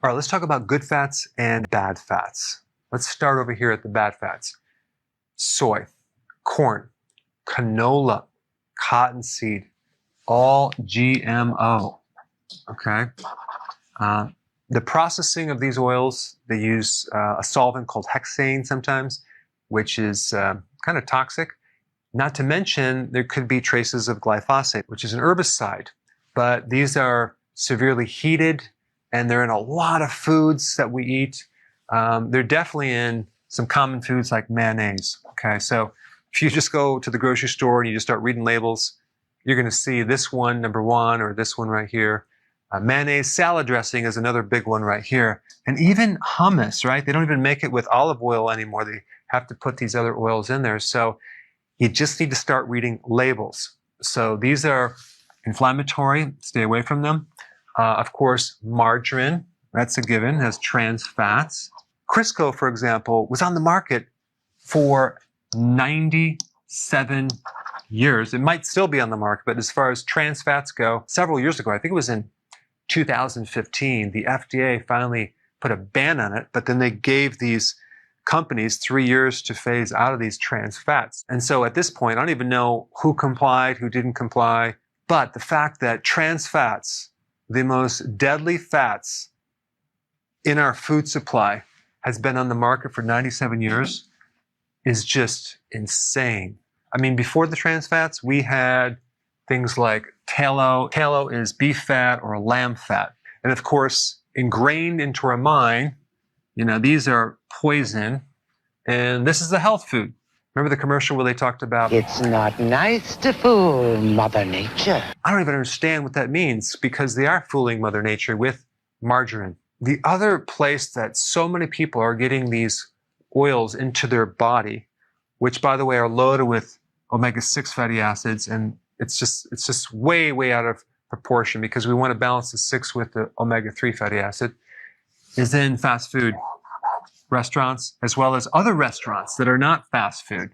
All right, let's talk about good fats and bad fats. Let's start over here at the bad fats. Soy, corn, canola, cottonseed, all GMO, okay? The processing of these oils, they use a solvent called hexane sometimes, which is kind of toxic. Not to mention, there could be traces of glyphosate, which is an herbicide. But these are severely heated, and they're in a lot of foods that we eat. They're definitely in some common foods like mayonnaise. Okay, so if you just go to the grocery store and you just start reading labels, you're going to see this one, number one, or this one right here. Mayonnaise salad dressing is another big one right here. And even hummus, right? They don't even make it with olive oil anymore. They have to put these other oils in there. So you just need to start reading labels. So these are inflammatory. Stay away from them. Of course, margarine, that's a given, has trans fats. Crisco, for example, was on the market for 97 years. It might still be on the market, but as far as trans fats go, several years ago, I think it was in 2015, the FDA finally put a ban on it, but then they gave these companies 3 years to phase out of these trans fats. And so at this point, I don't even know who complied, who didn't comply, but the fact that trans fats, the most deadly fats in our food supply, has been on the market for 97 years is just insane. I mean, before the trans fats, we had things like tallow. Tallow is beef fat or lamb fat. And of course, ingrained into our mind, these are poison, and this is a health food. Remember the commercial where they talked about, "It's not nice to fool Mother Nature." I don't even understand what that means, because they are fooling Mother Nature with margarine. The other place that so many people are getting these oils into their body, which by the way are loaded with omega-6 fatty acids, and it's just way, way out of proportion because we want to balance the 6 with the omega-3 fatty acid, is in fast food restaurants, as well as other restaurants that are not fast food.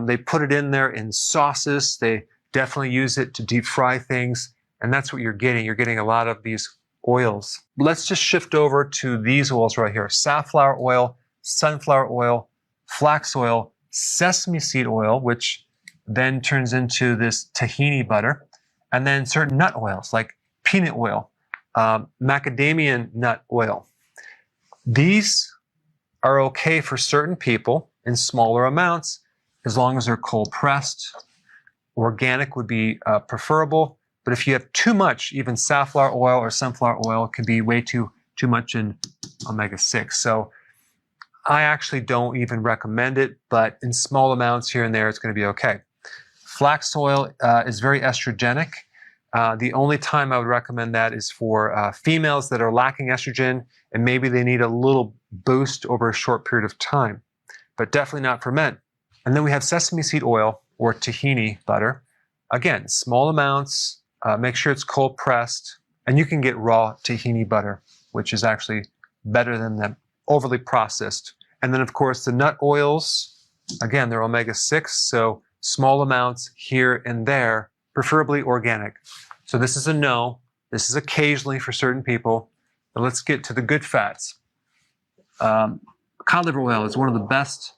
They put it in there in sauces. They definitely use it to deep fry things. And that's what you're getting. You're getting a lot of these oils. Let's just shift over to these oils right here. Safflower oil, sunflower oil, flax oil, sesame seed oil, which then turns into this tahini butter, and then certain nut oils like peanut oil, macadamia nut oil. These are okay for certain people in smaller amounts as long as they're cold pressed. Organic would be preferable, but if you have too much, even safflower oil or sunflower oil can be way too much in omega-6. So I actually don't even recommend it, but in small amounts here and there, it's going to be okay. Flax oil is very estrogenic. The only time I would recommend that is for females that are lacking estrogen, and maybe they need a little boost over a short period of time, but definitely not for men. And then we have sesame seed oil or tahini butter. Again, small amounts, make sure it's cold pressed, and you can get raw tahini butter, which is actually better than the overly processed. And then of course the nut oils, again, they're omega-6, so small amounts here and there, preferably organic. So this is a no. This is occasionally for certain people. But let's get to the good fats. Cod liver oil is one of the best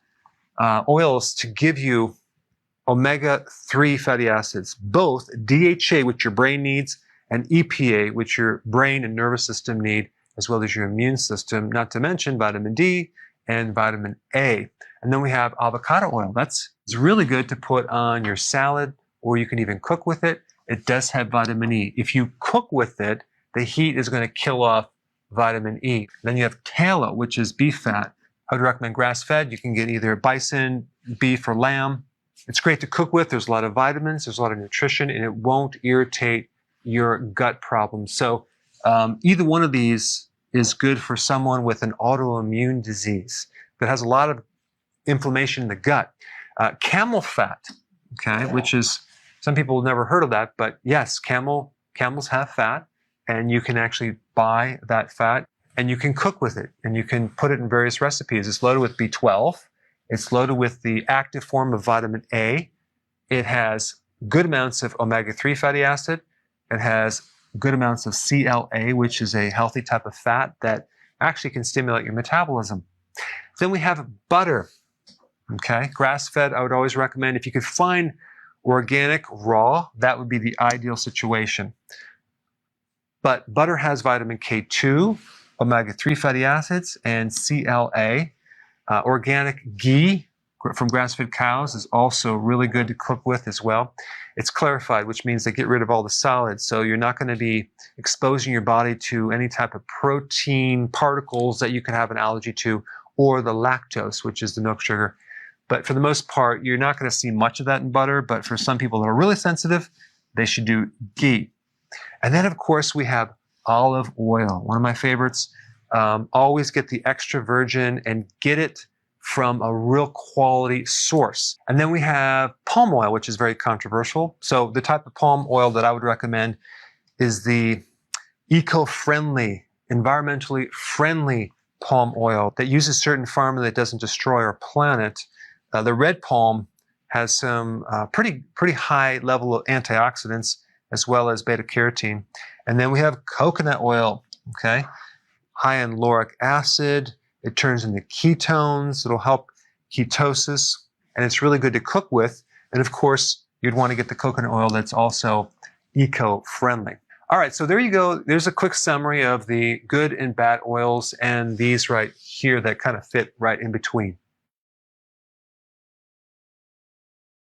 oils to give you omega-3 fatty acids, both DHA, which your brain needs, and EPA, which your brain and nervous system need, as well as your immune system, not to mention vitamin D and vitamin A. And then we have avocado oil. It's really good to put on your salad, or you can even cook with it. It does have vitamin E. If you cook with it, the heat is going to kill off vitamin E. Then you have tallow, which is beef fat. I would recommend grass-fed. You can get either bison, beef, or lamb. It's great to cook with. There's a lot of vitamins, there's a lot of nutrition, and it won't irritate your gut problems. So either one of these is good for someone with an autoimmune disease that has a lot of inflammation in the gut. Camel fat, okay, which is, some people have never heard of that, but yes, camels have fat, and you can actually buy that fat, and you can cook with it, and you can put it in various recipes. It's loaded with B12. It's loaded with the active form of vitamin A. It has good amounts of omega-3 fatty acid. It has good amounts of CLA, which is a healthy type of fat that actually can stimulate your metabolism. Then we have butter. Okay, grass-fed, I would always recommend. If you could find organic raw, that would be the ideal situation. But butter has vitamin K2, omega-3 fatty acids, and CLA. Organic ghee from grass-fed cows is also really good to cook with as well. It's clarified, which means they get rid of all the solids, so you're not going to be exposing your body to any type of protein particles that you could have an allergy to, or the lactose, which is the milk sugar. But for the most part, you're not going to see much of that in butter, but for some people that are really sensitive, they should do ghee. And then, of course, we have olive oil, one of my favorites. Always get the extra virgin and get it from a real quality source. And then we have palm oil, which is very controversial. So the type of palm oil that I would recommend is the eco-friendly, environmentally friendly palm oil that uses certain pharma that doesn't destroy our planet. The red palm has some pretty high level of antioxidants as well as beta carotene. And then we have coconut oil, okay? High in lauric acid. It turns into ketones. It'll help ketosis, and it's really good to cook with. And of course, you'd want to get the coconut oil that's also eco-friendly. All right, so there you go. There's a quick summary of the good and bad oils and these right here that kind of fit right in between.